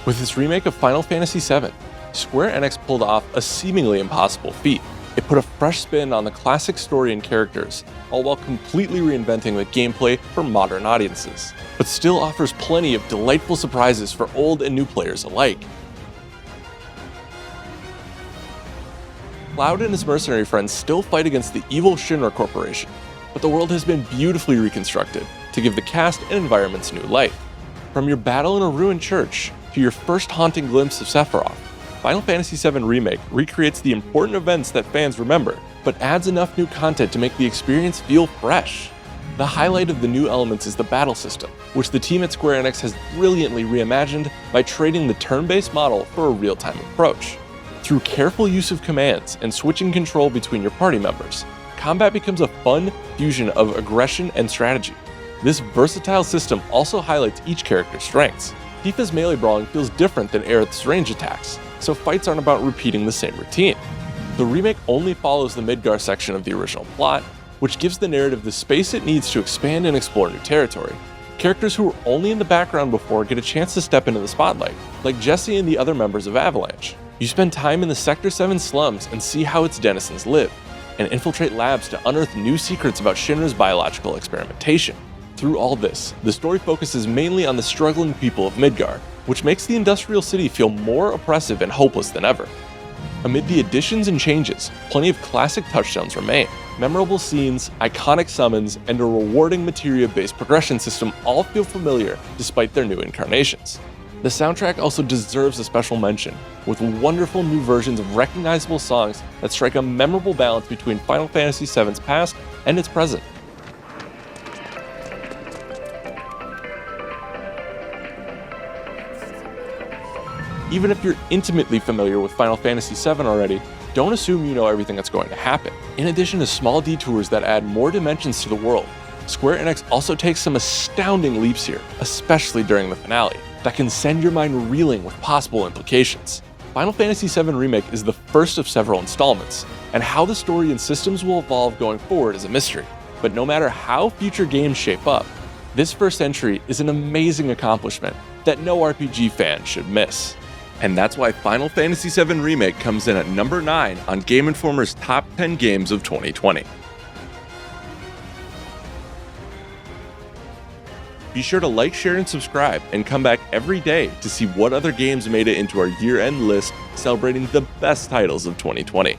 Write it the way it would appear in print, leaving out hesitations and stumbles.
With its remake of Final Fantasy VII, Square Enix pulled off a seemingly impossible feat. It put a fresh spin on the classic story and characters, all while completely reinventing the gameplay for modern audiences, but still offers plenty of delightful surprises for old and new players alike. Cloud and his mercenary friends still fight against the evil Shinra Corporation, but the world has been beautifully reconstructed to give the cast and environments new life. From your battle in a ruined church to your first haunting glimpse of Sephiroth, Final Fantasy VII Remake recreates the important events that fans remember, but adds enough new content to make the experience feel fresh. The highlight of the new elements is the battle system, which the team at Square Enix has brilliantly reimagined by trading the turn-based model for a real-time approach. Through careful use of commands and switching control between your party members, combat becomes a fun fusion of aggression and strategy. This versatile system also highlights each character's strengths. Tifa's melee brawling feels different than Aerith's range attacks, so fights aren't about repeating the same routine. The remake only follows the Midgar section of the original plot, which gives the narrative the space it needs to expand and explore new territory. Characters who were only in the background before get a chance to step into the spotlight, like Jesse and the other members of Avalanche. You spend time in the Sector 7 slums and see how its denizens live, and infiltrate labs to unearth new secrets about Shinra's biological experimentation. Through all this, the story focuses mainly on the struggling people of Midgar, which makes the industrial city feel more oppressive and hopeless than ever. Amid the additions and changes, plenty of classic touchstones remain. Memorable scenes, iconic summons, and a rewarding materia-based progression system all feel familiar despite their new incarnations. The soundtrack also deserves a special mention, with wonderful new versions of recognizable songs that strike a memorable balance between Final Fantasy VII's past and its present. Even if you're intimately familiar with Final Fantasy VII already, don't assume you know everything that's going to happen. In addition to small detours that add more dimensions to the world, Square Enix also takes some astounding leaps here, especially during the finale, that can send your mind reeling with possible implications. Final Fantasy VII Remake is the first of several installments, and how the story and systems will evolve going forward is a mystery. But no matter how future games shape up, this first entry is an amazing accomplishment that no RPG fan should miss. And that's why Final Fantasy VII Remake comes in at number 9 on Game Informer's Top 10 Games of 2020. Be sure to like, share, and subscribe, and come back every day to see what other games made it into our year-end list celebrating the best titles of 2020.